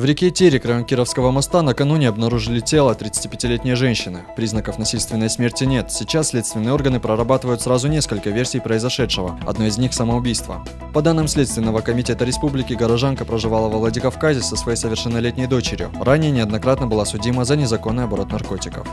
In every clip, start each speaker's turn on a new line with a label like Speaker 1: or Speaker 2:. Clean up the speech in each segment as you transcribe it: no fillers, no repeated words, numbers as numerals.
Speaker 1: В реке Терек, район Кировского моста, накануне обнаружили тело 35-летней женщины. Признаков насильственной смерти нет. Сейчас следственные органы прорабатывают сразу несколько версий произошедшего. Одной из них – самоубийство. По данным Следственного комитета республики, горожанка проживала во Владикавказе со своей совершеннолетней дочерью. Ранее неоднократно была судима за незаконный оборот наркотиков.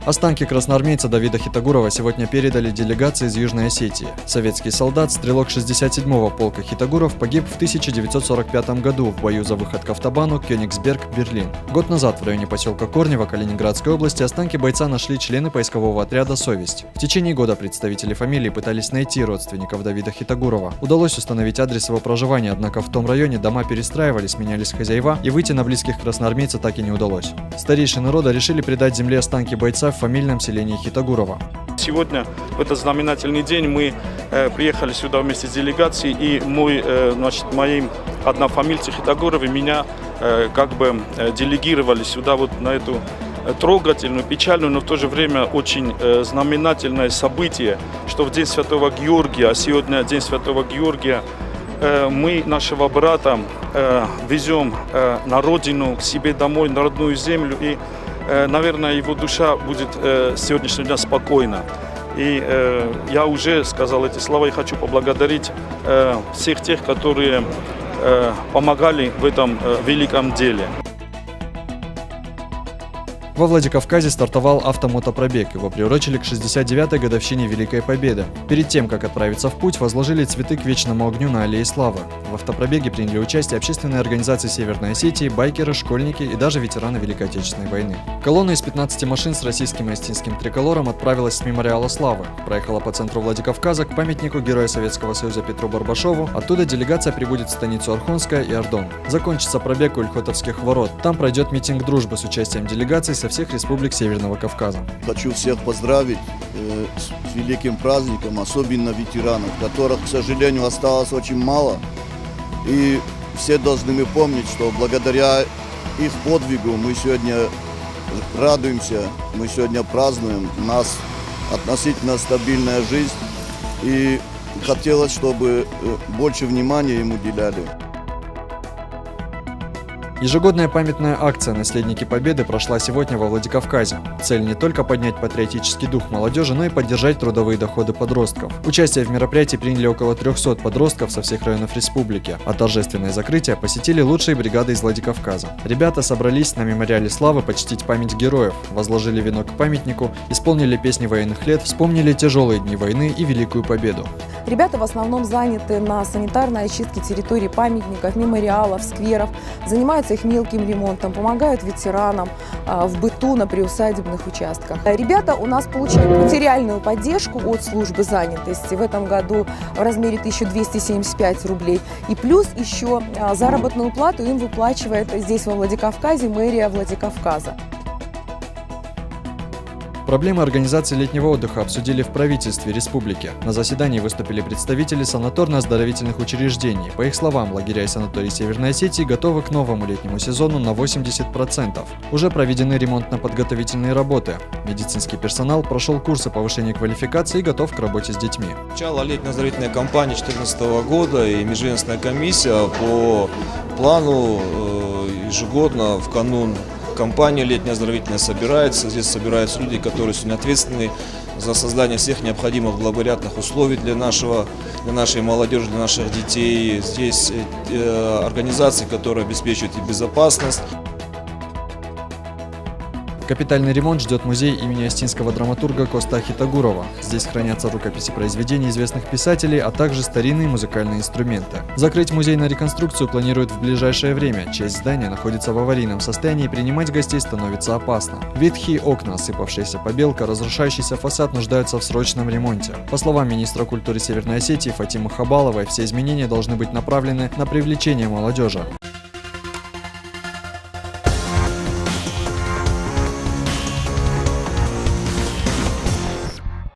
Speaker 1: Останки красноармейца Давида Хитагурова сегодня передали делегации из Южной Осетии. Советский солдат, стрелок 67-го полка Хитагуров, погиб в 1945 году в бою за выход к автобану Кёнигсберг, Берлин. Год назад в районе поселка Корнево Калининградской области останки бойца нашли члены поискового отряда «Совесть». В течение года представители фамилии пытались найти родственников Давида Хитагурова. Удалось установить адрес его проживания, однако в том районе дома перестраивались, менялись хозяева, и выйти на близких красноармейца так и не удалось. Старейшины рода решили предать земле останки бойца в фамильном селении Хитагурова.
Speaker 2: Сегодня, в этот знаменательный день, мы приехали сюда вместе с делегацией, и моим однофамильцы Хитагуровы меня делегировали сюда вот на эту трогательную, печальную, но в то же время очень знаменательное событие, что в День Святого Георгия, а сегодня День Святого Георгия, мы нашего брата везем на родину, к себе домой, на родную землю, и наверное, его душа будет с сегодняшнего дня спокойна. И я уже сказал эти слова и хочу поблагодарить всех тех, которые помогали в этом великом деле.
Speaker 1: Во Владикавказе стартовал автомотопробег. Его приурочили к 69-й годовщине Великой Победы. Перед тем, как отправиться в путь, возложили цветы к вечному огню на Аллее Славы. В автопробеге приняли участие общественные организации Северной Осетии, байкеры, школьники и даже ветераны Великой Отечественной войны. Колонна из 15 машин с российским и остинским триколором отправилась с мемориала Славы. Проехала по центру Владикавказа к памятнику Героя Советского Союза Петру Барбашову. Оттуда делегация прибудет в станицу Орхонская и Ордон. Закончится пробег у Ильхотовских ворот. Там пройдет митинг дружбы с участием делегаций со всех республик Северного Кавказа.
Speaker 3: Хочу всех поздравить с великим праздником, особенно ветеранов, которых, к сожалению, осталось очень мало. И все должны помнить, что благодаря их подвигу мы сегодня радуемся, мы сегодня празднуем, у нас относительно стабильная жизнь. И хотелось, чтобы больше внимания им уделяли.
Speaker 1: Ежегодная памятная акция «Наследники Победы» прошла сегодня во Владикавказе. Цель не только поднять патриотический дух молодежи, но и поддержать трудовые доходы подростков. Участие в мероприятии приняли около 300 подростков со всех районов республики, а торжественное закрытие посетили лучшие бригады из Владикавказа. Ребята собрались на мемориале Славы почтить память героев, возложили венок к памятнику, исполнили песни военных лет, вспомнили тяжелые дни войны и Великую Победу.
Speaker 4: Ребята в основном заняты на санитарной очистке территории памятников, мемориалов, скверов, занимаются их мелким ремонтом, помогают ветеранам в быту на приусадебных участках. Ребята у нас получают материальную поддержку от службы занятости в этом году в размере 1275 рублей. И плюс еще заработную плату им выплачивает здесь во Владикавказе мэрия Владикавказа.
Speaker 1: Проблемы организации летнего отдыха обсудили в правительстве республики. На заседании выступили представители санаторно-оздоровительных учреждений. По их словам, лагеря и санатории Северной Осетии готовы к новому летнему сезону на 80%. Уже проведены ремонтно-подготовительные работы. Медицинский персонал прошел курсы повышения квалификации и готов к работе с детьми.
Speaker 5: Начало летней оздоровительной кампании 2014 года и межведомственная комиссия по плану ежегодно в канун компания летняя оздоровительная собирается. Здесь собираются люди, которые сегодня ответственны за создание всех необходимых благоприятных условий для нашей молодежи, для наших детей. Здесь организации, которые обеспечивают и безопасность.
Speaker 1: Капитальный ремонт ждет музей имени остинского драматурга Коста Хитагурова. Здесь хранятся рукописи произведений известных писателей, а также старинные музыкальные инструменты. Закрыть музей на реконструкцию планируют в ближайшее время. Часть здания находится в аварийном состоянии, и принимать гостей становится опасно. Ветхие окна, осыпавшаяся побелка, разрушающийся фасад нуждаются в срочном ремонте. По словам министра культуры Северной Осетии Фатимы Хабаловой, все изменения должны быть направлены на привлечение молодежи.